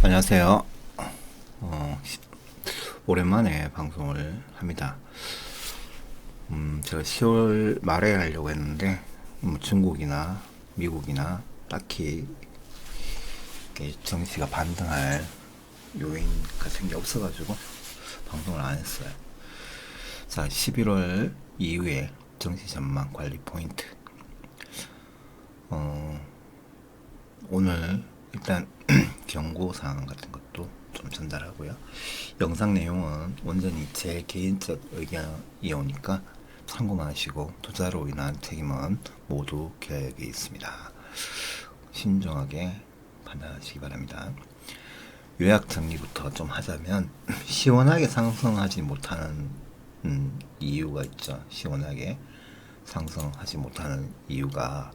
안녕하세요. 어, 오랜만에 방송을 합니다. 제가 10월 말에 하려고 했는데, 중국이나 미국이나 딱히 이렇게 정시가 반등할 요인 같은 게 없어가지고 방송을 안 했어요. 자, 11월 이후에 정시 전망 관리 포인트. 오늘 일단 경고사항 같은 것도 좀 전달하고요. 영상 내용은 온전히 제 개인적 의견이오니까 참고만 하시고 투자로 인한 책임은 모두 계획에 있습니다. 신중하게 판단하시기 바랍니다. 요약 정리부터 좀 하자면 시원하게 상승하지 못하는 이유가 있죠. 시원하게 상승하지 못하는 이유가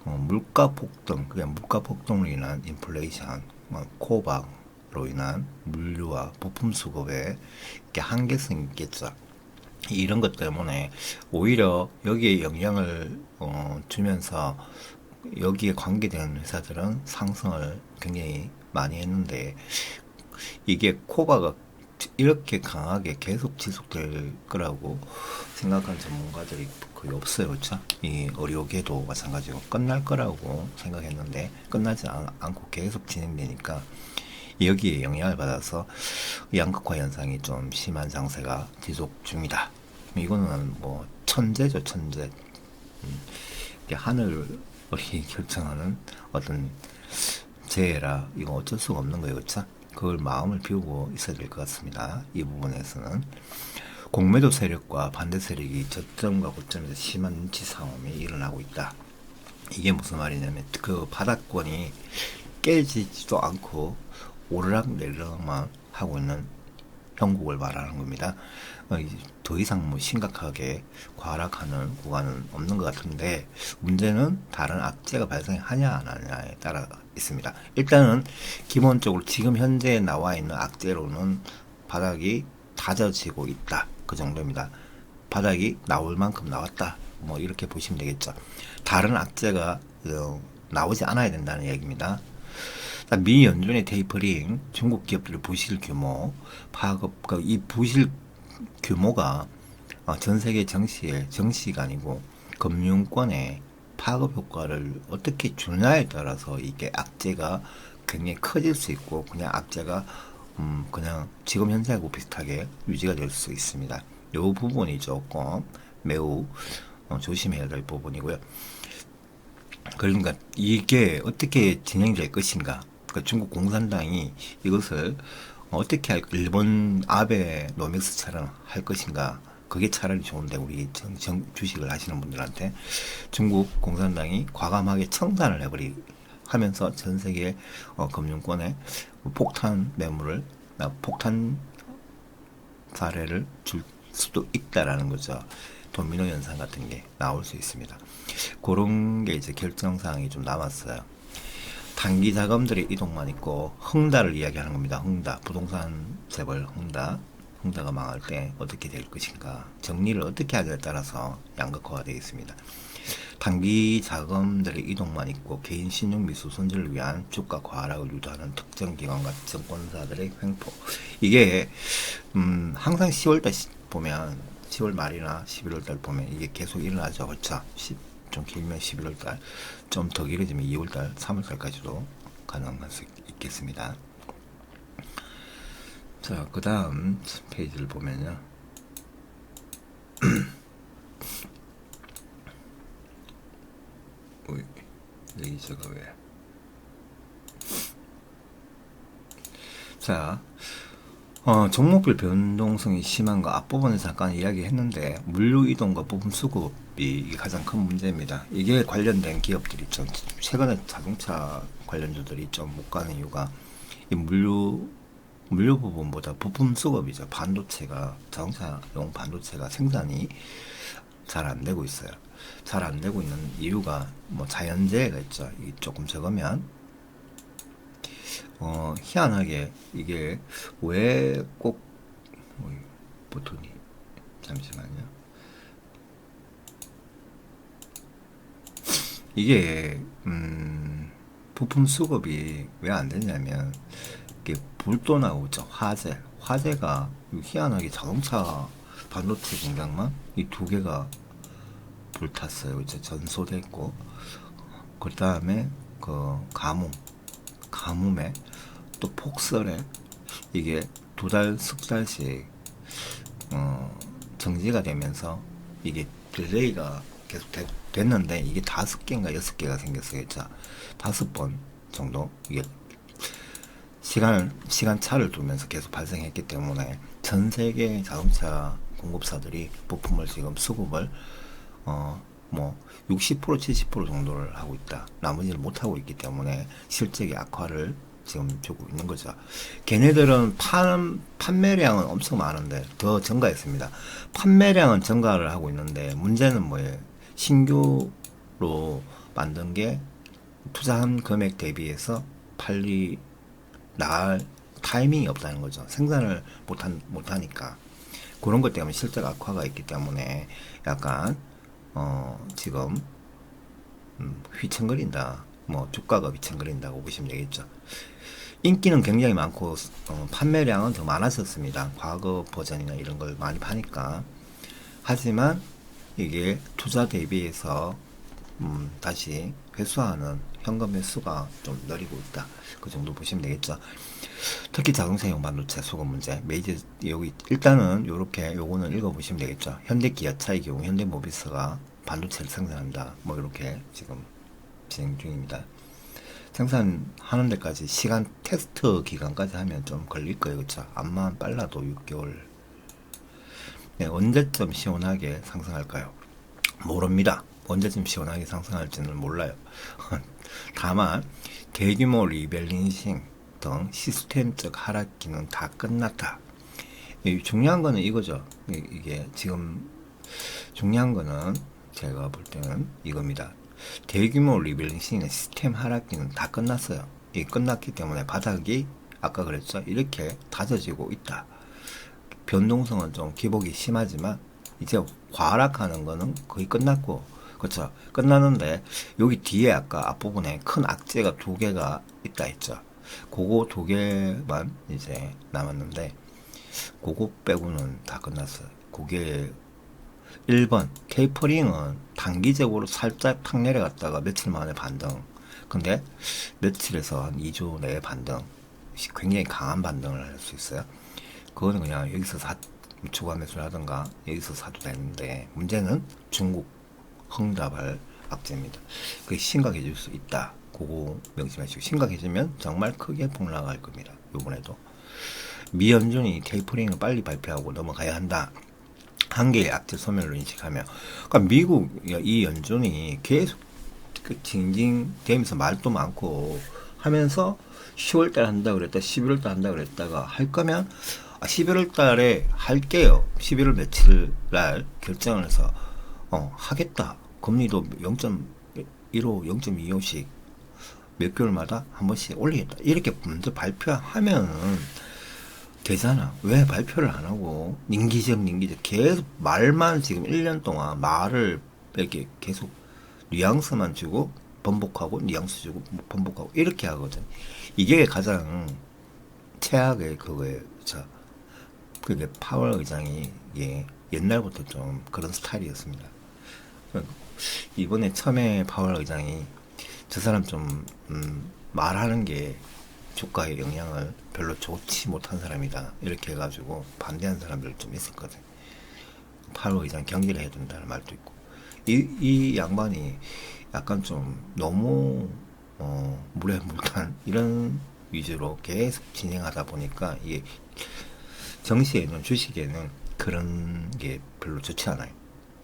물가 폭등, 그냥 물가 폭등으로 인한 인플레이션, 코박로 인한 물류와 부품 수급에 이렇게 한계성이 있겠죠. 이런 것 때문에 오히려 여기에 영향을 주면서 여기에 관계되는 회사들은 상승을 굉장히 많이 했는데 이게 코바가 이렇게 강하게 계속 지속될 거라고 생각하는 전문가들이 거의 없어요. 그렇죠? 이 의료계도 마찬가지고 끝날 거라고 생각했는데 끝나지 않고 계속 진행되니까 여기에 영향을 받아서 양극화 현상이 좀 심한 장세가 지속 중이다. 이거는 뭐 천재죠, 천재. 하늘이 결정하는 어떤 재해라. 이거 어쩔 수가 없는 거예요, 그렇죠? 그걸 마음을 비우고 있어야 될 것 같습니다. 이 부분에서는 공매도 세력과 반대 세력이 저점과 고점에서 심한 눈치 싸움이 일어나고 있다. 이게 무슨 말이냐면 그 바닥권이 깨지지도 않고 오르락내리락만 하고 있는 형국을 말하는 겁니다. 더 이상 뭐 심각하게 과락하는 구간은 없는 것 같은데 문제는 다른 악재가 발생하냐 안 하냐에 따라 있습니다. 일단은 기본적으로 지금 현재 나와 있는 악재로는 바닥이 다져지고 있다. 그 정도입니다. 바닥이 나올 만큼 나왔다. 뭐 이렇게 보시면 되겠죠. 다른 악재가 나오지 않아야 된다는 얘기입니다. 미 연준의 테이퍼링, 중국 기업들의 부실 규모, 파급, 이 부실 규모가 전 세계 정시가 아니고 금융권의 파급 효과를 어떻게 주냐에 따라서 이게 악재가 굉장히 커질 수 있고 그냥 악재가 그냥 지금 현재하고 비슷하게 유지가 될 수 있습니다. 이 부분이 조금 매우 조심해야 될 부분이고요. 그러니까 이게 어떻게 진행될 것인가. 그러니까 중국 공산당이 이것을 어떻게 할, 일본 아베 노믹스처럼 할 것인가. 그게 차라리 좋은데 우리 주식을 하시는 분들한테 중국 공산당이 과감하게 청산을 해버리 하면서 전 세계 금융권에 폭탄 매물을 폭탄 사례를 줄 수도 있다라는 거죠. 도미노 현상 같은 게 나올 수 있습니다. 그런 게 이제 결정사항이 좀 남았어요. 단기 자금들의 이동만 있고 흥다를 이야기하는 겁니다. 흥다, 부동산 재벌 흥다. 흥다가 망할 때 어떻게 될 것인가, 정리를 어떻게 하냐에 따라서 양극화가 되어 있습니다. 단기 자금들의 이동만 있고 개인 신용 미수 손질을 위한 주가 과락을 유도하는 특정 기관과 증권사들의 횡포. 이게 항상 10월달 보면 10월 말이나 11월달 보면 이게 계속 일어나죠. 그렇죠? 좀 길면 11월달, 좀 더 길어지면 2월달, 3월달까지도 가능할 수 있겠습니다. 자, 그 다음 페이지를 보면요. 레이저가 왜? 자, 종목별 변동성이 심한 거 앞부분에 잠깐 이야기했는데 물류 이동과 부품 수급이 가장 큰 문제입니다. 이게 관련된 기업들이 좀 최근에 자동차 관련주들이 좀 못 가는 이유가 이 물류 부분보다 부품 수급이죠. 반도체가 자동차용 반도체가 생산이 잘 안 되고 있어요. 잘 안 되고 있는 이유가 뭐 자연재해가 있죠. 이 조금 적으면 희한하게 이게 왜 꼭 보통이 잠시만요. 이게 부품 수급이 왜 안 되냐면 이게 불도 나오고 있죠. 화재가 희한하게 자동차 반도체 공장만 이 두 개가 불탔어요. 이제 전소됐고, 그 다음에 그 가뭄에 또 폭설에 이게 두 달, 석 달씩 정지가 되면서 이게 딜레이가 계속 됐는데 이게 5개인가 6개가 생겼어요. 자, 5번 정도 이게 시간차를 두면서 계속 발생했기 때문에 전 세계 자동차 공급사들이 부품을 지금 수급을 뭐 60% 70% 정도를 하고 있다. 나머지를 못 하고 있기 때문에 실적의 악화를 지금 주고 있는 거죠. 걔네들은 판매량은 엄청 많은데 더 증가했습니다. 판매량은 증가를 하고 있는데 문제는 뭐예요? 신규로 만든 게 투자한 금액 대비해서 빨리 나갈 타이밍이 없다는 거죠. 생산을 못하니까. 그런 것 때문에 실적 악화가 있기 때문에 약간 지금 휘청거린다. 뭐 주가가 휘청거린다고 보시면 되겠죠. 인기는 굉장히 많고 판매량은 더 많았었습니다. 과거 버전이나 이런 걸 많이 파니까. 하지만 이게 투자 대비해서 다시 회수하는 현금 회수가 좀 느리고 있다. 그 정도 보시면 되겠죠. 특히 자동차용 반도체 수급 문제. 여기 일단은 요거는 읽어보시면 되겠죠. 현대기아차의 경우 현대모비스가 반도체를 생산한다. 뭐 이렇게 지금 진행 중입니다. 생산하는 데까지 시간 테스트 기간까지 하면 좀 걸릴 거예요. 그쵸? 암만 빨라도 6개월. 네, 언제쯤 시원하게 상승할까요? 모릅니다. 언제쯤 시원하게 상승할지는 몰라요. 다만 대규모 리밸런싱 등 시스템적 하락기는 다 끝났다. 중요한 거는 이거죠. 이게 지금 중요한 거는 제가 볼 때는 이겁니다. 대규모 리밸런싱의 시스템 하락기는 다 끝났어요. 이게 끝났기 때문에 바닥이 아까 그랬죠. 이렇게 다져지고 있다. 변동성은 좀 기복이 심하지만 이제 과락하는 거는 거의 끝났고, 그렇죠. 끝났는데 여기 뒤에 아까 앞부분에 큰 악재가 2개가 있다 했죠. 그거 2개만 이제 남았는데 그거 빼고는 다 끝났어요. 그게 1번 테이퍼링은 단기적으로 살짝 탁 내려갔다가 며칠 만에 반등. 근데 며칠에서 한 2주 내에 반등, 굉장히 강한 반등을 할 수 있어요. 그거는 그냥 여기서 추가 매수를 하든가 여기서 사도 되는데, 문제는 중국 헝다발 악재입니다. 그게 심각해질 수 있다. 그거 명심하시고, 심각해지면 정말 크게 폭락할 겁니다. 요번에도 미 연준이 테이퍼링을 빨리 발표하고 넘어가야 한다. 한계의 악재 소멸로 인식하며, 그러니까 미국 이 연준이 계속 징징대면서 말도 많고 하면서 10월달 한다 그랬다, 11월달 한다 그랬다가 할 거면 11월 달에 할게요. 11월 며칠 날 결정을 해서 하겠다. 금리도 0.15, 0.25씩 몇 개월마다 한 번씩 올리겠다. 이렇게 먼저 발표하면은 되잖아. 왜 발표를 안 하고 닝기적 계속 말만, 지금 1년 동안 말을 이렇게 계속 뉘앙스만 주고 번복하고 뉘앙스 주고 번복하고 이렇게 하거든. 이게 가장 최악의 그거예요. 자, 그게 파월 의장이 옛날부터 좀 그런 스타일이었습니다. 이번에 처음에 파월 의장이 저 사람 좀 말하는 게 주가에 영향을 별로 좋지 못한 사람이다 이렇게 해가지고 반대한 사람들 좀 있었거든. 파월 의장 경기를 해야 된다는 말도 있고, 이 양반이 약간 좀 너무 물에 물탄 이런 위주로 계속 진행하다 보니까 이게 정시에는, 주식에는 그런 게 별로 좋지 않아요.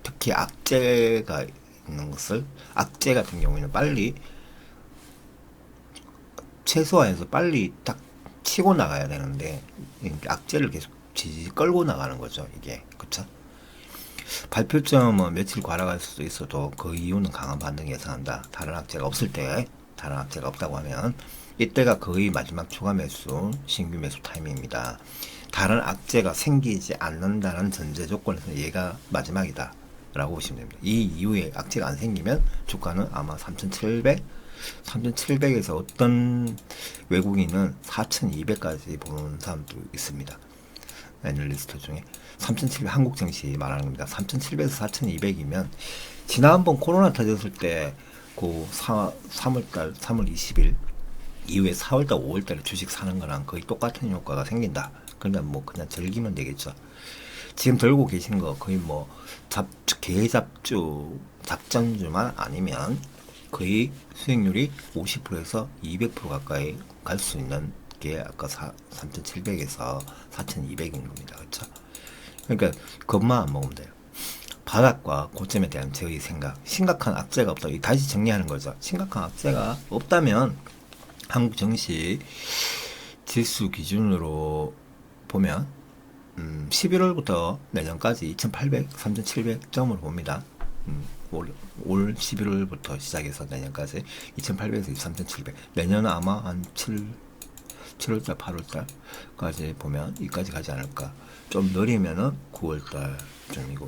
특히 악재가 있는 것을, 악재 같은 경우에는 빨리 최소화해서 빨리 딱 치고 나가야 되는데 악재를 계속 끌고 나가는 거죠, 이게. 그쵸? 발표점은 며칠 과락할 수도 있어도 그 이유는 강한 반등 예상한다. 다른 악재가 없다고 하면 이때가 거의 마지막 추가 매수, 신규 매수 타이밍입니다. 다른 악재가 생기지 않는다는 전제 조건에서 얘가 마지막이다 라고 보시면 됩니다. 이 이후에 악재가 안 생기면 주가는 아마 3,700, 3,700에서 어떤 외국인은 4,200까지 보는 사람도 있습니다. 애널리스트 중에 3,700 한국 증시 말하는 겁니다. 3,700에서 4,200이면 지난번 코로나 터졌을 때 그 3월달 3월 20일 이후에 4월달 5월달에 주식 사는 거랑 거의 똑같은 효과가 생긴다. 그러면 뭐 그냥 즐기면 되겠죠. 지금 들고 계신 거 거의 뭐 계잡주 작전주만 아니면 거의 수익률이 50%에서 200% 가까이 갈 수 있는 게 아까 3,700에서 4,200인 겁니다. 그렇죠? 그러니까 겁만 안 먹으면 돼요. 바닥과 고점에 대한 저의 생각, 심각한 악재가 없다. 다시 정리하는 거죠. 심각한 악재가 없다면 한국 증시 지수 기준으로 보면 11월부터 내년까지 2,800, 3,700점으로 봅니다. 올 11월부터 시작해서 내년까지 2,800에서 3,700. 내년은 아마 한 7월달, 8월달까지 보면 이까지 가지 않을까. 좀 느리면은 9월달쯤이고,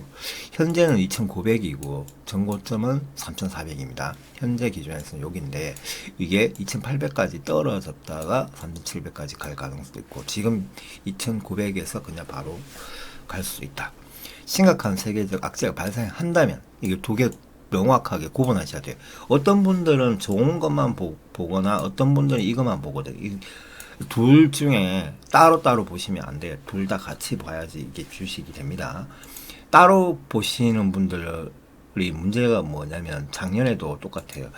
현재는 2,900이고 전고점은 3,400입니다. 현재 기준에서는 여기인데 이게 2,800까지 떨어졌다가 3,700까지 갈 가능성도 있고, 지금 2,900에서 그냥 바로 갈 수 있다. 심각한 세계적 악재가 발생한다면 이게 두 개 명확하게 구분하셔야 돼요. 어떤 분들은 좋은 것만 보거나 어떤 분들은 이것만 보거든요. 둘 중에 따로따로 보시면 안 돼요. 둘 다 같이 봐야지 이게 주식이 됩니다. 따로 보시는 분들이 문제가 뭐냐면 작년에도 똑같아요.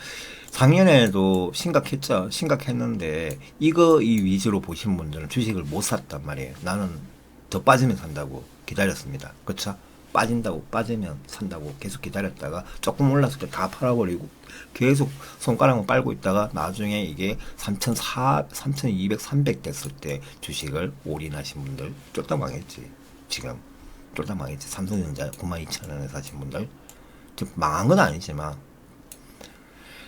작년에도 심각했죠. 심각했는데 이 위주로 보신 분들은 주식을 못 샀단 말이에요. 나는 더 빠지면 산다고 기다렸습니다. 그렇죠? 빠진다고 빠지면 산다고 계속 기다렸다가 조금 올랐을 때 다 팔아버리고 계속 손가락을 빨고 있다가 나중에 이게 3,200, 300 됐을 때 주식을 올인하신 분들 쫄딱 망했지. 지금 쫄딱 망했지. 삼성전자 92,000원에 사신 분들 좀 망한 건 아니지만,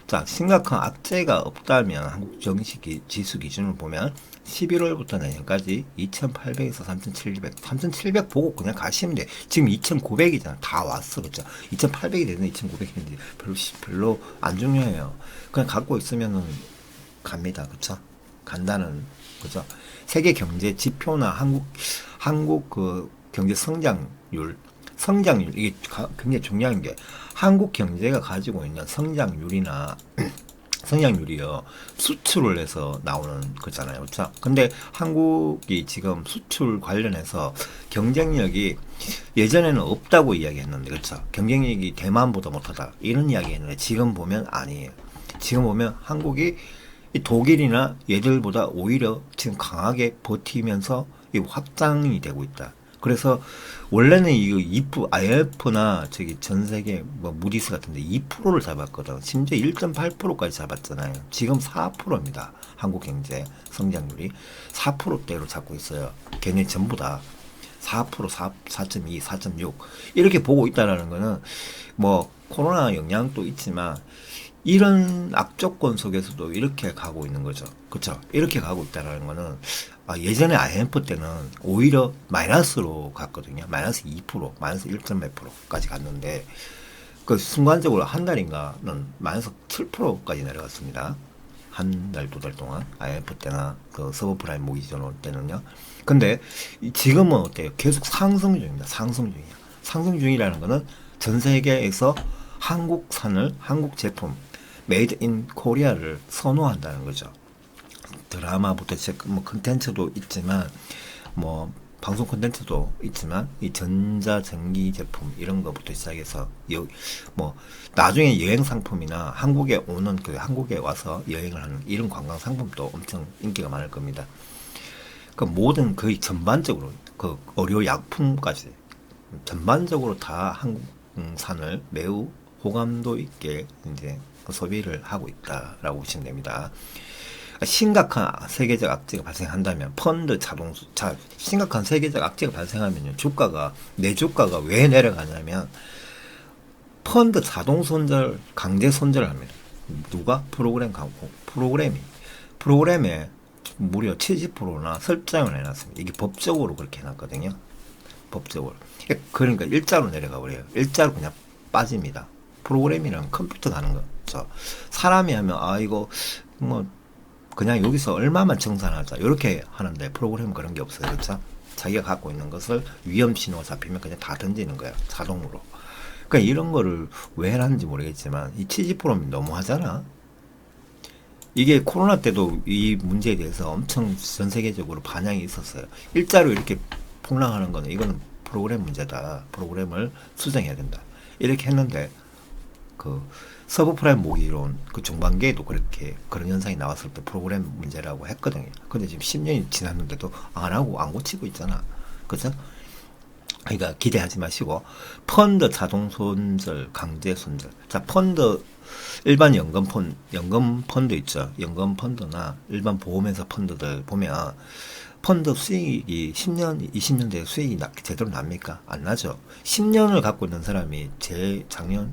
자, 심각한 악재가 없다면 한국 정시 지수 기준을 보면 11월부터 내년까지 2,800에서 3,700, 3,700 보고 그냥 가시면 돼. 지금 2,900이잖아. 다 왔어, 그죠? 2,800이 되든 2,900이든 별로 안 중요해요. 그냥 갖고 있으면은 갑니다, 그쵸? 간다는, 그죠? 세계 경제 지표나 한국 그 경제 성장률 이게 굉장히 중요한 게, 한국 경제가 가지고 있는 성장률이나 성장률이요, 수출을 해서 나오는 거잖아요. 그렇죠? 근데 한국이 지금 수출 관련해서 경쟁력이 예전에는 없다고 이야기했는데, 그렇죠? 경쟁력이 대만보다 못하다 이런 이야기했는데 지금 보면 아니에요. 지금 보면 한국이 독일이나 얘들보다 오히려 지금 강하게 버티면서 확장이 되고 있다. 그래서 원래는 이거 IMF나 저기 전 세계 뭐 무디스 같은데 2%를 잡았거든. 심지어 1.8%까지 잡았잖아요. 지금 4%입니다. 한국 경제 성장률이 4%대로 잡고 있어요. 걔네 전부 다 4%, 4.2, 4.6 이렇게 보고 있다라는 거는 뭐 코로나 영향도 있지만 이런 악조건 속에서도 이렇게 가고 있는 거죠. 그렇죠? 이렇게 가고 있다는 거는 예전에 IMF 때는 오히려 마이너스로 갔거든요. 마이너스 2%, 마이너스 1.몇 %까지 갔는데 그 순간적으로 한 달인가는 마이너스 7%까지 내려갔습니다. 한 달, 두 달 동안 IMF 때나 그 서브프라임 모기지 올 때는요. 근데 지금은 어때요? 계속 상승 중입니다. 상승 중이야. 상승 중이라는 거는 전 세계에서 한국산을, 한국 제품 메이드 인 코리아를 선호한다는 거죠. 드라마부터 뭐 컨텐츠도 있지만 뭐 방송 컨텐츠도 있지만 이 전자전기 제품 이런 거부터 시작해서 뭐 나중에 여행 상품이나 한국에 오는 그 한국에 와서 여행을 하는 이런 관광 상품도 엄청 인기가 많을 겁니다. 그 모든 거의 전반적으로 그 의료 약품까지 전반적으로 다 한국산을 매우 호감도 있게 이제 소비를 하고 있다라고 보시면 됩니다. 심각한 세계적 악재가 발생한다면 펀드 심각한 세계적 악재가 발생하면요, 내 주가가 왜 내려가냐면 펀드 자동 손절, 강제 손절을 합니다. 누가? 프로그램에 무려 70%나 설정을 해놨습니다. 이게 법적으로 그렇게 해놨거든요. 법적으로. 그러니까 일자로 내려가 버려요. 일자로 그냥 빠집니다. 프로그램이랑 컴퓨터가 하는 거 없죠. 사람이 하면 아 이거 뭐 그냥 여기서 얼마만 정산하자 이렇게 하는데 프로그램은 그런 게 없어요. 그렇죠? 자기가 갖고 있는 것을 위험 신호가 잡히면 그냥 다 던지는 거야. 자동으로. 그러니까 이런 거를 왜 해놨는지 모르겠지만 이 취지 프로그램이 너무 하잖아. 이게 코로나 때도 이 문제에 대해서 엄청 전 세계적으로 반향이 있었어요. 일자로 이렇게 폭락하는 거는 이거는 프로그램 문제다. 프로그램을 수정해야 된다. 이렇게 했는데 그 서브프라임 모기론 그 중반기에도 그렇게 그런 현상이 나왔을 때 프로그램 문제라고 했거든요. 근데 지금 10년이 지났는데도 안 하고 안 고치고 있잖아. 그죠? 그러니까 기대하지 마시고 펀드 자동 손절, 강제 손절. 자, 펀드 일반 연금 펀드 있죠. 연금 펀드나 일반 보험회사 펀드들 보면 펀드 수익이 10년, 20년 뒤에 수익이 제대로 납니까? 안 나죠. 10년을 갖고 있는 사람이 작년이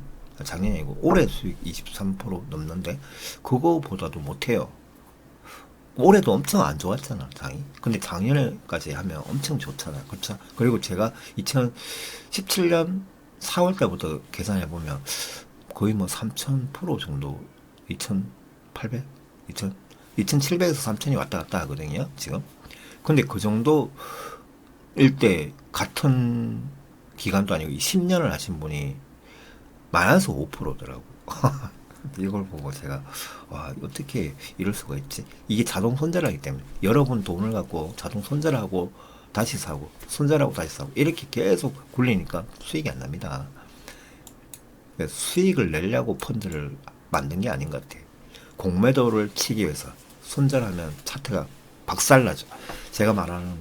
아니고 올해 수익 23% 넘는데 그거보다도 못해요. 올해도 엄청 안 좋았잖아, 장이. 근데 작년에까지 하면 엄청 좋잖아. 그렇죠? 그리고 제가 2017년 4월 때부터 계산해보면 거의 뭐 3000% 정도, 2800? 2700에서 3000이 왔다 갔다 하거든요, 지금. 근데 그 정도일 때 같은 기간도 아니고 10년을 하신 분이 마이너스 5%더라고. 이걸 보고 제가 와 어떻게 이럴 수가 있지? 이게 자동 손절하기 때문에 여러분 돈을 갖고 자동 손절하고 다시 사고 손절하고 다시 사고 이렇게 계속 굴리니까 수익이 안 납니다. 수익을 내려고 펀드를 만든 게 아닌 것 같아요. 공매도를 치기 위해서 손절하면 차트가 박살나죠. 제가 말하는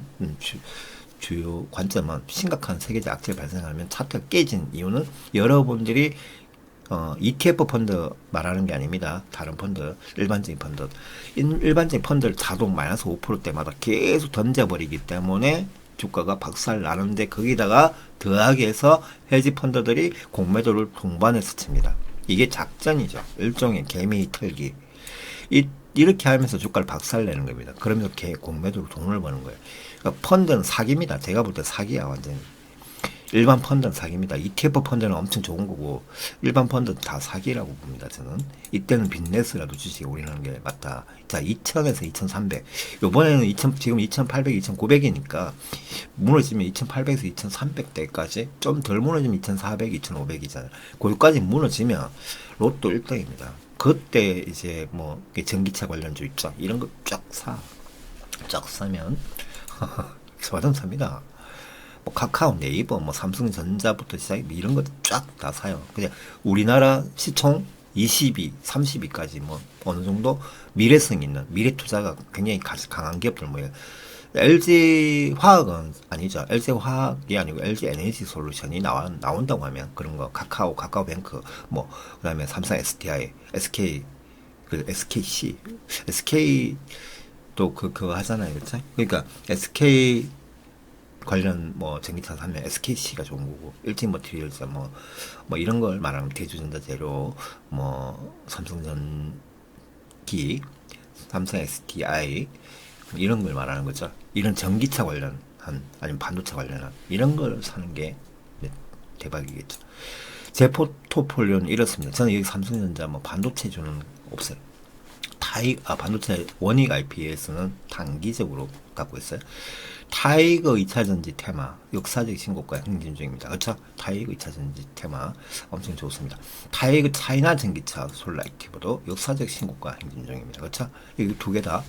주요 관점은 심각한 세계적 악재를 발생하면 차트가 깨진 이유는 여러분들이 ETF 펀드 말하는 게 아닙니다. 다른 펀드, 일반적인 펀드. 일반적인 펀드를 자동 마이너스 5%대마다 계속 던져버리기 때문에 주가가 박살 나는데 거기다가 더하기 해서 헤지 펀드들이 공매도를 동반해서 칩니다. 이게 작전이죠. 일종의 개미 털기. 이렇게 하면서 주가를 박살내는 겁니다. 그러면서 공매도로 돈을 버는 거예요. 그러니까 펀드는 사기입니다. 제가 볼 때 사기야, 완전히. 일반 펀드는 사기입니다. ETF 펀드는 엄청 좋은 거고 일반 펀드는 다 사기라고 봅니다. 저는 이때는 빚내서라도 주식에 올리는 게 맞다. 자, 2000에서 2300 요번에는 지금 2800, 2900이니까 무너지면 2800에서 2300대까지 좀 덜 무너지면 2400, 2500이잖아요. 거기까지 무너지면 로또 1등입니다. 그때 이제 뭐 전기차 관련주 있죠. 이런 거 쫙 사면 저도 삽니다. 뭐 카카오, 네이버, 뭐 삼성전자부터 시작해 이런 거 쫙 다 사요. 그냥 우리나라 시총 22, 30위까지 뭐 어느 정도 미래성 있는 미래 투자가 굉장히 강한 기업들 뭐예요. LG 화학은 아니죠. LG 화학이 아니고 LG 에너지 솔루션이 나온다고 하면 그런 거 카카오뱅크 뭐 그다음에 삼성 SDI, SK SKC, SK도 그거 하잖아요, 그렇죠? 그러니까 SK 관련 뭐 전기차 사면 SKC가 좋은 거고 일진머티리얼즈 뭐 이런 걸 말하면 대주전자재료 뭐 삼성전기 삼성 SDI 이런 걸 말하는 거죠. 이런 전기차 관련한 아니면 반도체 관련한 이런 걸 사는 게 대박이겠죠. 제 포트폴리오는 이렇습니다. 저는 여기 삼성전자 뭐 반도체주는 없어요. 반도체 원익 IPS는 단기적으로 갖고 있어요. 타이거 2차전지 테마 역사적 신고가 행진 중입니다. 그렇죠? 타이거 2차전지 테마 엄청 좋습니다. 타이거 차이나 전기차 솔라이티브도 역사적 신고가 행진 중입니다. 그렇죠? 이 두 개 다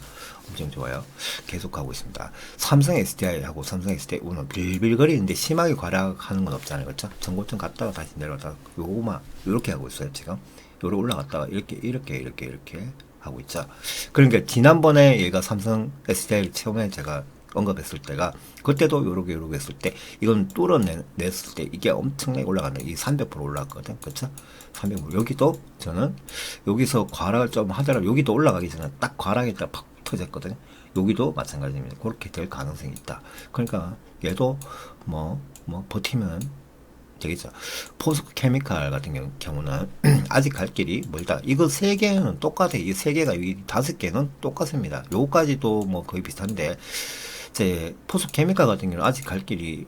엄청 좋아요. 계속 가고 있습니다. 삼성 SDI하고 삼성 SDI 오늘 빌빌거리는데 심하게 과락하는 건 없잖아요. 그렇죠? 전고점 갔다가 다시 내려갔다가 요거만 이렇게 하고 있어요. 지금 요로 올라갔다가 이렇게 하고 있죠. 그러니까 지난번에 얘가 삼성 SDI 처음에 제가 언급했을 때가 그때도 요렇게 했을 때 이건 뚫어냈을 때 이게 엄청나게 올라간다. 이 300% 올라갔거든. 그쵸? 300% 여기도 저는 여기서 과락을 좀 하더라도 여기도 올라가기 전에 딱 과락했다가 팍 터졌거든요. 여기도 마찬가지입니다. 그렇게 될 가능성이 있다. 그러니까 얘도 뭐 버티면 되겠죠. 포스코케미칼 같은 경우는 아직 갈 길이 멀다. 이거 세 개는 똑같아요. 이 세 개가 이 다섯 개는 똑같습니다. 요거까지도 뭐 거의 비슷한데 이제 포스코케미칼 같은 경우는 아직 갈 길이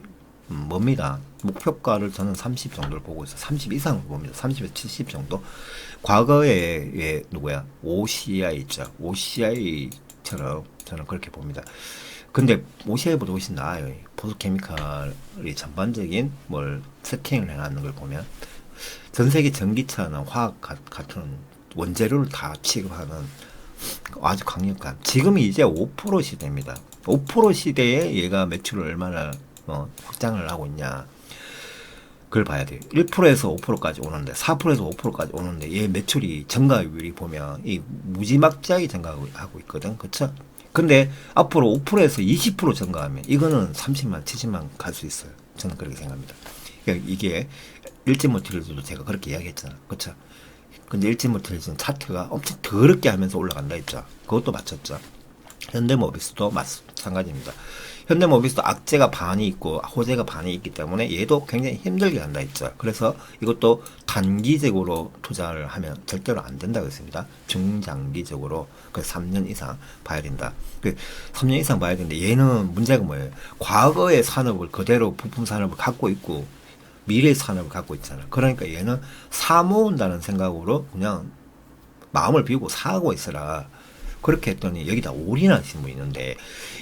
뭡니다. 목표가를 저는 30 정도를 보고 있어요. 30 이상을 봅니다. 30에서 70 정도. 과거에 누구야? OCI 있죠. OCI처럼 저는 그렇게 봅니다. 근데 OCI보다 훨씬 나아요. 포스케미칼이 전반적인 뭘 세팅을 해놨는 걸 보면 전 세계 전기차나 화학 같은 원재료를 다 취급하는 아주 강력한, 지금이 이제 5% 시대입니다. 5% 시대에 얘가 매출을 얼마나 확장을 하고 있냐, 그걸 봐야 돼요. 1%에서 5%까지 오는데, 4%에서 5%까지 오는데 얘 매출이 증가율이 보면 이 무지막지하게 증가하고 있거든. 그쵸? 근데 앞으로 5%에서 20% 증가하면 이거는 30만 70만 갈 수 있어요. 저는 그렇게 생각합니다. 그러니까 이게 일진모티리즈도 제가 그렇게 이야기했잖아. 그쵸? 근데 일진모티리즈는 차트가 엄청 더럽게 하면서 올라간다 했죠. 그것도 맞췄죠. 현대모비스도 마찬가지입니다. 현대모비스도 악재가 반이 있고 호재가 반이 있기 때문에 얘도 굉장히 힘들게 한다 했죠. 그래서 이것도 단기적으로 투자를 하면 절대로 안 된다고 했습니다. 중장기적으로 그 3년 이상 봐야 된다. 그 3년 이상 봐야 되는데 얘는 문제가 뭐예요? 과거의 산업을 그대로 부품 산업을 갖고 있고 미래의 산업을 갖고 있잖아. 그러니까 얘는 사 모은다는 생각으로 그냥 마음을 비우고 사고 있어라. 그렇게 했더니 여기다 올인하신 분이 있는데,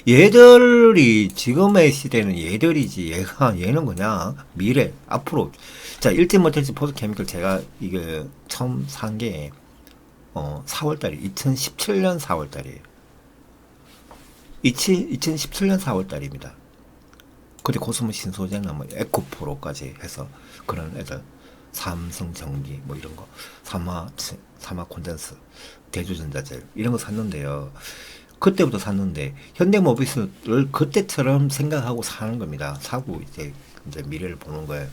얘들이 지금의 시대는 얘들이지, 얘는 그냥 미래 앞으로. 자, 일진모터스 포스케미컬 제가 이게 처음 산 게 4월달에 2017년 4월달이에요. 2017년 4월달입니다. 그때 코스모 신소재나 뭐 에코프로까지 해서 그런 애들, 삼성전기 뭐 이런 거, 사마 콘덴스, 대주전자재 이런 거 샀는데요. 그때부터 샀는데 현대모비스를 그때처럼 생각하고 사는 겁니다. 사고 이제 미래를 보는 거예요.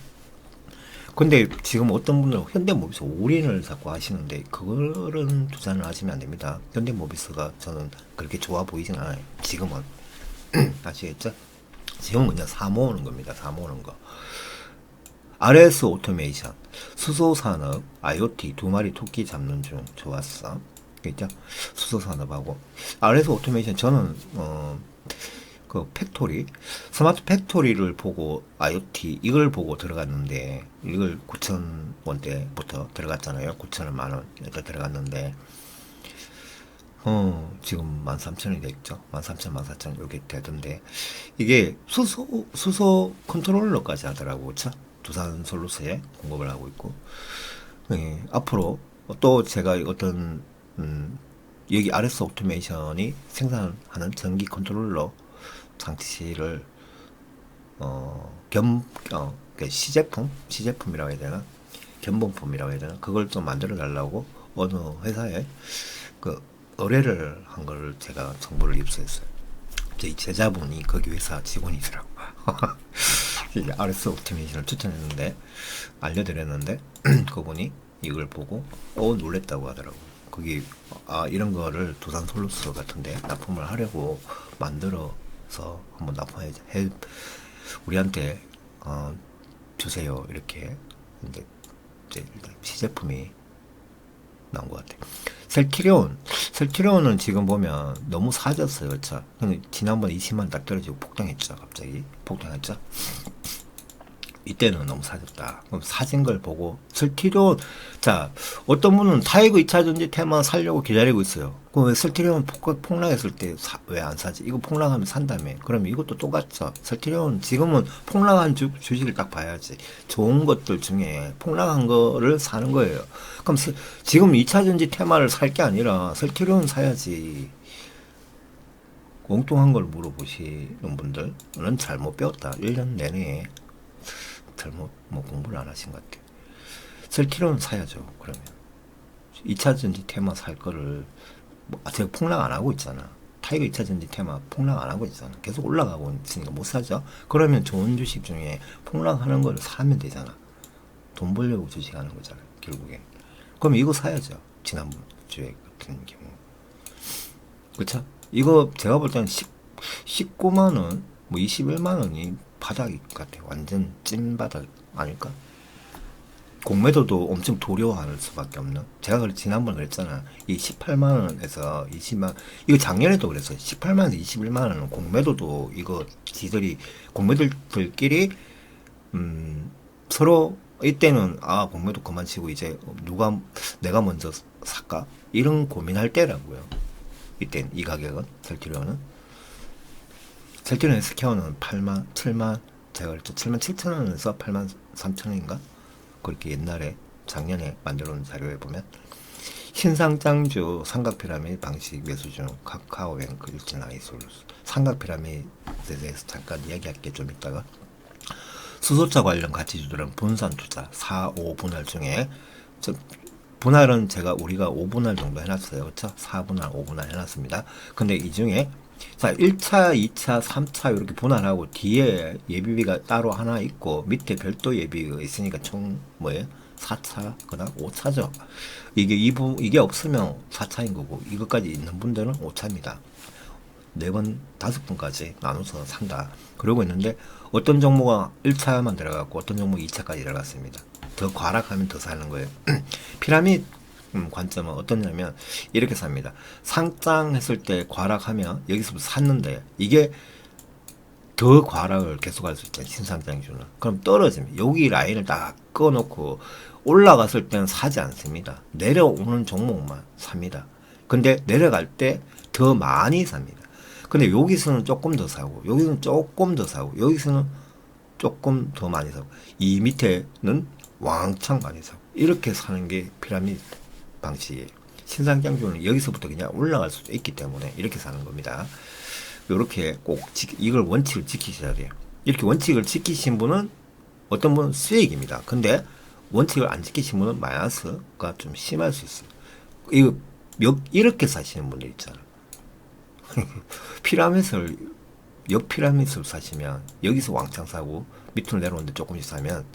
근데 지금 어떤 분들은 현대모비스 올인을 자꾸 하시는데 그거는 투자는 하시면 안 됩니다. 현대모비스가 저는 그렇게 좋아 보이진 않아요. 지금은. 아시겠죠? 지금은 그냥 사 모으는 겁니다. 사 모으는 거. RS 오토메이션, 수소산업, IoT 두 마리 토끼 잡는 중. 좋았어. 그죠? 수소산업하고 RS 오토메이션, 저는 그 팩토리, 스마트 팩토리를 보고 IoT 이걸 보고 들어갔는데, 이걸 9,000원대부터 들어갔잖아요. 9,000만 원에서 들어갔는데 지금 13,000원이 됐죠. 13,000, 14,000 이렇게 되던데, 이게 수소 컨트롤러까지 하더라고. 그쵸? 두산 솔루스에 공급을 하고 있고, 앞으로 또 제가 어떤 여기 RS 오토메이션이 생산하는 전기 컨트롤러 장치를 그 시제품이라고 해야 되나, 견본품이라고 해야 되나, 그걸 좀 만들어 달라고 어느 회사에 그 의뢰를 한 걸 제가 정보를 입수했어요. 제 제자분이 거기 회사 직원이더라고. RS 오토메이션을 추천했는데, 알려드렸는데 그분이 이걸 보고 놀랬다고 하더라고. 거기 이런 거를 두산 솔루스 같은데 납품을 하려고 만들어서 한번 납품해 우리한테 주세요, 이렇게. 근데 이제 시제품이 나온 것 같아. 셀트리온은 지금 보면 너무 사졌어요. 그쵸? 지난번에 20만 딱 떨어지고 폭등했죠. 갑자기 폭등했죠. 이때는 너무 사졌다. 그럼 사진 걸 보고 셀트리온, 자, 어떤 분은 타이거 2차전지 테마 살려고 기다리고 있어요. 그럼 왜 셀트리온 폭락했을 때 왜 안 사지? 이거 폭락하면 산다며. 그럼 이것도 똑같죠. 셀트리온 지금은 폭락한 주식을 딱 봐야지. 좋은 것들 중에 폭락한 거를 사는 거예요. 그럼 지금 2차전지 테마를 살 게 아니라 셀트리온 사야지. 엉뚱한 걸 물어보시는 분들은 잘못 배웠다. 1년 내내 잘못 공부를 안 하신 것 같아요. 셀트리온 사야죠. 그러면 2차전지 테마 살 거를 제가 폭락 안 하고 있잖아. 타이거 2차전지 테마 폭락 안 하고 있잖아. 계속 올라가고 있으니까 못 사죠. 그러면 좋은 주식 중에 폭락하는 거를 사면 되잖아. 돈 벌려고 주식하는 거잖아요, 결국에. 그럼 이거 사야죠. 지난번 주에 같은 경우. 그쵸? 이거 제가 볼 때는 19만원, 뭐 21만원이 바닥 같아요. 완전 찐바닥 아닐까? 공매도도 엄청 두려워할 수밖에 없는. 제가 지난번에 그랬잖아. 이 18만원에서 20만, 이거 작년에도 그랬어요. 18만원에서 21만원은 공매도도, 이거 지들이, 공매들끼리 서로 이때는 공매도 그만 치고 이제 내가 먼저 살까? 이런 고민할 때라고요. 이때는 이 가격은 셀티리온 SK어는 8만, 7만, 제가 그랬죠. 7만 7천 원에서 8만 3천 원인가? 그렇게 옛날에 작년에 만들어 놓은 자료에 보면 신상장주 삼각피라미드 방식 매수중 카카오뱅크 일진아이솔루스 삼각피라미드에 대해서 잠깐 이야기할게 좀 이따가. 수소차 관련 가치주들은 분산 투자 4, 5분할 중에 분할은 우리가 5분할 정도 해놨어요. 그렇죠? 4분할, 5분할 해놨습니다. 근데 이 중에 자 1차, 2차, 3차 이렇게 분할하고 뒤에 예비비가 따로 하나 있고 밑에 별도 예비가 있으니까 총 뭐예요? 4차, 그 다음 5차죠. 이게 없으면 4차인 거고 이것까지 있는 분들은 5차입니다. 4번, 5번까지 나눠서 산다. 그러고 있는데 어떤 종목은 1차만 들어갔고 어떤 종목은 2차까지 들어갔습니다. 더 과락하면 더 사는 거예요. 피라미드 관점은 어떠냐면 이렇게 삽니다. 상장했을 때 과락하면 여기서부터 샀는데 이게 더 과락을 계속할 수 있잖아요. 신상장주는. 그럼 떨어집니다. 여기 라인을 딱 꺼놓고 올라갔을 때는 사지 않습니다. 내려오는 종목만 삽니다. 근데 내려갈 때 더 많이 삽니다. 근데 여기서는 조금 더 사고 여기서는 조금 더 사고 여기서는 조금 더 많이 사고 이 밑에는 왕창 많이 사고 이렇게 사는 게 피라미드 방식이에요. 신상장주는 여기서부터 그냥 올라갈 수도 있기 때문에 이렇게 사는 겁니다. 이렇게 꼭 이걸 원칙을 지키셔야 돼요. 이렇게 원칙을 지키신 분은 어떤 분은 수익입니다. 근데 원칙을 안 지키신 분은 마이너스가 좀 심할 수 있어요. 이렇게 사시는 분들 있잖아. 옆피라미드를 사시면 여기서 왕창 사고 밑으로 내려오는데 조금씩 사면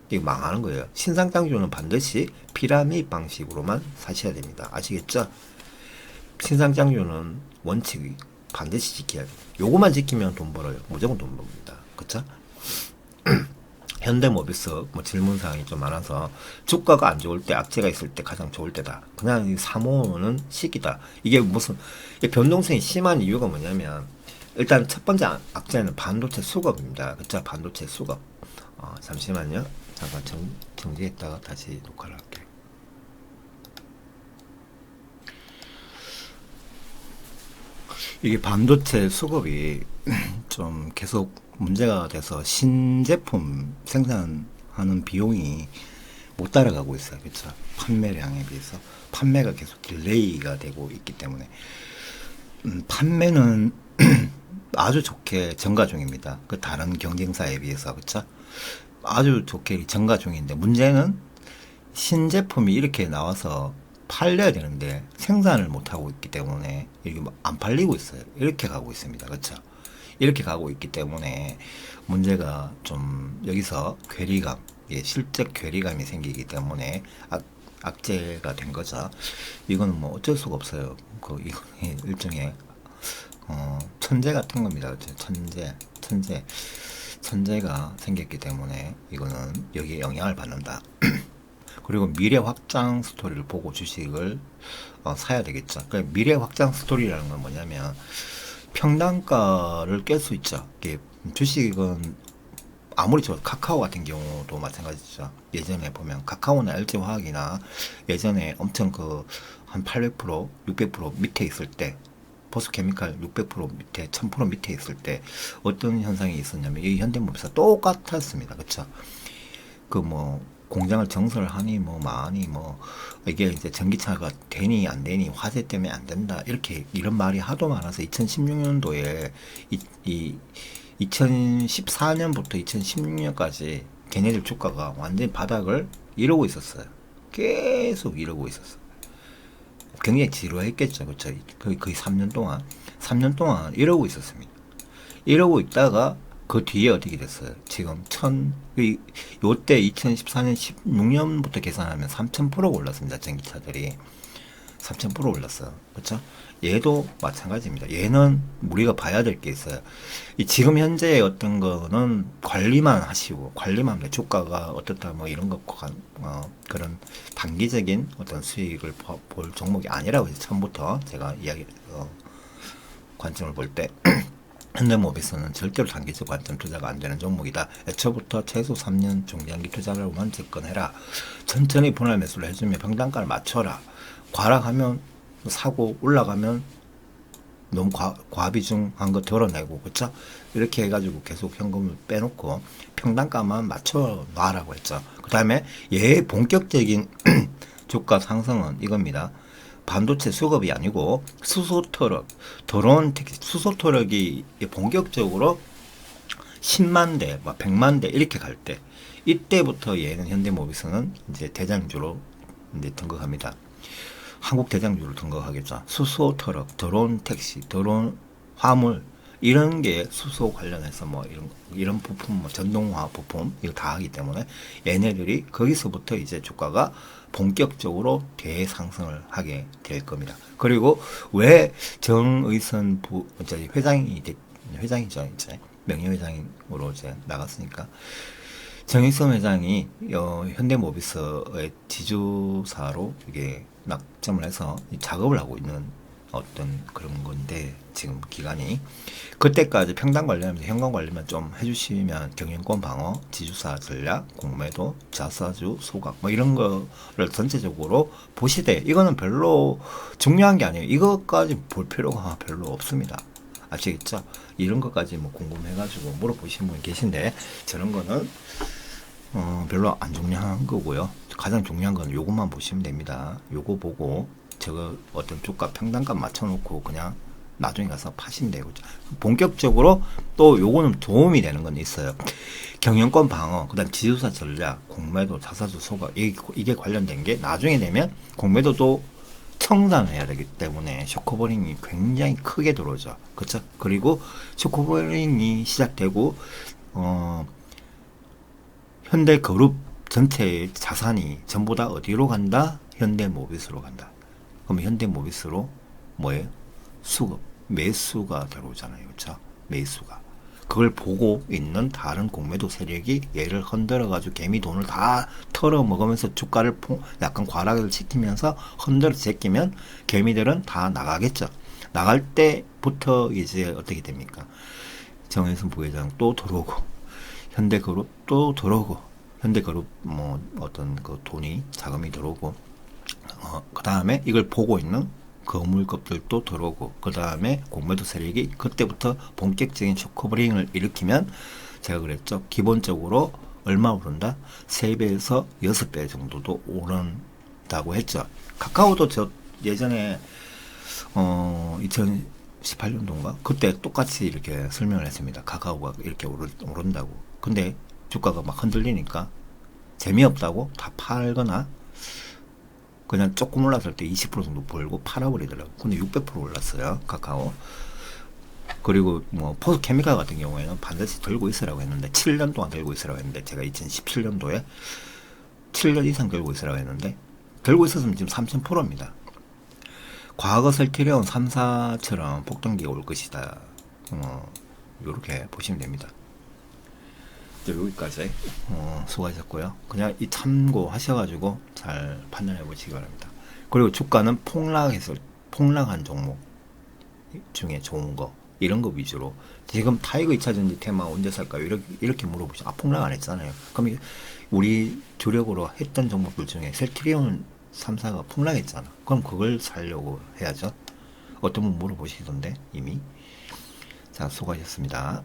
이게 망하는 거예요. 신상장주는 반드시 피라미드 방식으로만 사셔야 됩니다. 아시겠죠? 신상장주는 원칙이 반드시 지켜야 돼요. 요거만 지키면 돈 벌어요. 무조건 돈 벌입니다. 그쵸? 현대모비스 질문사항이 좀 많아서 주가가 안 좋을 때 악재가 있을 때 가장 좋을 때다. 그냥 사모는 시기다. 이게 변동성이 심한 이유가 뭐냐면 일단 첫 번째 악재는 반도체 수급입니다. 그쵸? 반도체 수급. 잠시만요. 잠깐 정지했다가 다시 녹화를 할게요. 이게 반도체 수급이 좀 계속 문제가 돼서 신제품 생산하는 비용이 못 따라가고 있어요. 그렇죠? 판매량에 비해서 판매가 계속 딜레이가 되고 있기 때문에 판매는 아주 좋게 증가 중입니다. 그 다른 경쟁사에 비해서 그렇죠? 아주 좋게 증가 중인데 문제는 신제품이 이렇게 나와서 팔려야 되는데 생산을 못 하고 있기 때문에 이게 안 팔리고 있어요. 이렇게 가고 있습니다. 그렇죠? 이렇게 가고 있기 때문에 문제가 좀 여기서 괴리감, 실적 괴리감이 생기기 때문에 악재가 된 거죠. 이거는 뭐 어쩔 수가 없어요. 이거는 일종의 천재 같은 겁니다. 그렇죠? 천재가 생겼기 때문에 이거는 여기에 영향을 받는다. 그리고 미래 확장 스토리를 보고 주식을 사야 되겠죠. 그러니까 미래 확장 스토리라는 건 뭐냐면 평단가를 깰 수 있죠. 이게 주식은 아무리 카카오 같은 경우도 마찬가지죠. 예전에 보면 카카오나 LG화학이나 예전에 엄청 한 800%, 600% 밑에 있을 때 보스케미칼 600% 밑에 1000% 밑에 있을 때 어떤 현상이 있었냐면 이 현대모비스가 똑같았습니다. 그쵸? 공장을 정설하니 많이 이게 이제 전기차가 되니 안 되니 화재 때문에 안 된다 이런 말이 하도 많아서 2016년도에 2014년부터 2016년까지 걔네들 주가가 완전히 바닥을 이루고 있었어요. 계속 이루고 있었어요. 굉장히 지루했겠죠. 그쵸? 거의 3년 동안 이러고 있었습니다. 이러고 있다가 그 뒤에 어떻게 됐어요? 지금 요때 2014년 16년부터 계산하면 3000% 올랐습니다. 전기차들이 3000% 올랐어요. 그렇죠? 얘도 마찬가지입니다. 얘는 우리가 봐야 될 게 있어요. 지금 현재 어떤 거는 관리만 하시고 관리만 하면 주가가 어떻다 이런 거 그런 단기적인 어떤 수익을 볼 종목이 아니라고 해서 처음부터 제가 관점을 볼 때 현대모비스는 절대로 단기적 관점 투자가 안 되는 종목이다. 애초부터 최소 3년 중장기 투자라고만 접근해라. 천천히 분할 매수를 해주면 평단가를 맞춰라. 과락하면 사고 올라가면 너무 과비중한 거 덜어내고 그쵸? 이렇게 해가지고 계속 현금을 빼놓고 평단가만 맞춰 놔라고 했죠. 그 다음에 얘의 본격적인 주가 상승은 이겁니다. 반도체 수급이 아니고 수소트럭, 드론 택시, 수소트럭이 본격적으로 10만 대, 100만 대 이렇게 갈 때, 이때부터 얘는 현대모비스는 이제 대장주로 이제 등극합니다. 한국 대장주로 등극하겠죠. 수소트럭, 드론 택시, 드론 화물 이런 게 수소 관련해서 뭐 이런 부품, 뭐 전동화 부품 이거 다 하기 때문에 얘네들이 거기서부터 이제 주가가 본격적으로 대상승을 하게 될 겁니다. 그리고 왜 정의선 회장이죠, 이제 명예회장으로 이제 나갔으니까 정의선 회장이 현대모비스의 지주사로 이게 낙점을 해서 작업을 하고 있는 어떤 그런 건데 지금 기간이 그때까지 평단 관리하면서 현금 관리만 좀 해주시면 경영권 방어, 지주사 전략, 공매도, 자사주, 소각 뭐 이런 거를 전체적으로 보시되 이거는 별로 중요한 게 아니에요. 이것까지 볼 필요가 별로 없습니다. 아시겠죠? 이런 것까지 뭐 궁금해가지고 물어보시는 분 계신데 저런 거는 별로 안 중요한 거고요. 가장 중요한 건 요것만 보시면 됩니다. 요거 보고 저거 어떤 주가 평단가 맞춰놓고 그냥 나중에 가서 파시면 되고 본격적으로 또 요거는 도움이 되는 건 있어요. 경영권 방어, 그 다음 지주사 전략, 공매도, 자사주 소각 이게 관련된 게 나중에 되면 공매도도 청산해야 되기 때문에 쇼커버링이 굉장히 크게 들어오죠. 그렇죠? 그리고 쇼커버링이 시작되고 현대그룹 전체의 자산이 전부 다 어디로 간다? 현대모비스로 간다. 그럼 현대모비스로 뭐예요? 수급, 매수가 들어오잖아요. 그렇죠? 매수가. 그걸 보고 있는 다른 공매도 세력이 얘를 흔들어가지고 개미 돈을 다 털어먹으면서 주가를 약간 과락을 시키면서 흔들어 제끼면 개미들은 다 나가겠죠. 나갈 때부터 이제 어떻게 됩니까? 정혜선 부회장 또 들어오고 현대그룹 또 들어오고 현대그룹 뭐 어떤 그 돈이 자금이 들어오고 그 다음에 이걸 보고 있는 거물급들도 들어오고 그 다음에 공매도 세력이 그때부터 본격적인 쇼커버링을 일으키면 제가 그랬죠. 기본적으로 얼마 오른다? 3배에서 6배 정도도 오른다고 했죠. 카카오도 저 예전에 2018년도인가? 그때 똑같이 이렇게 설명을 했습니다. 카카오가 이렇게 오른다고. 근데 주가가 막 흔들리니까 재미없다고 다 팔거나 그냥 조금 올랐을 때 20% 정도 벌고 팔아버리더라고. 근데 600% 올랐어요. 카카오. 그리고 뭐 포스케미칼 같은 경우에는 반드시 들고 있으라고 했는데 7년 동안 들고 있으라고 했는데 제가 2017년도에 7년 이상 들고 있으라고 했는데 들고 있었으면 지금 3000%입니다. 과거 설티리온 3사처럼 폭등기가 올 것이다. 요렇게 보시면 됩니다. 여기까지 수고하셨고요. 그냥 이 참고하셔가지고 잘 판단해 보시기 바랍니다. 그리고 주가는 폭락한 종목 중에 좋은 거 이런 거 위주로 지금 타이거 2차전지 테마 언제 살까요? 이렇게 물어보시죠. 폭락 안 했잖아요. 그럼 우리 주력으로 했던 종목들 중에 셀트리온 3사가 폭락했잖아. 그럼 그걸 살려고 해야죠. 어떤 분 물어보시던데 이미. 자, 수고하셨습니다.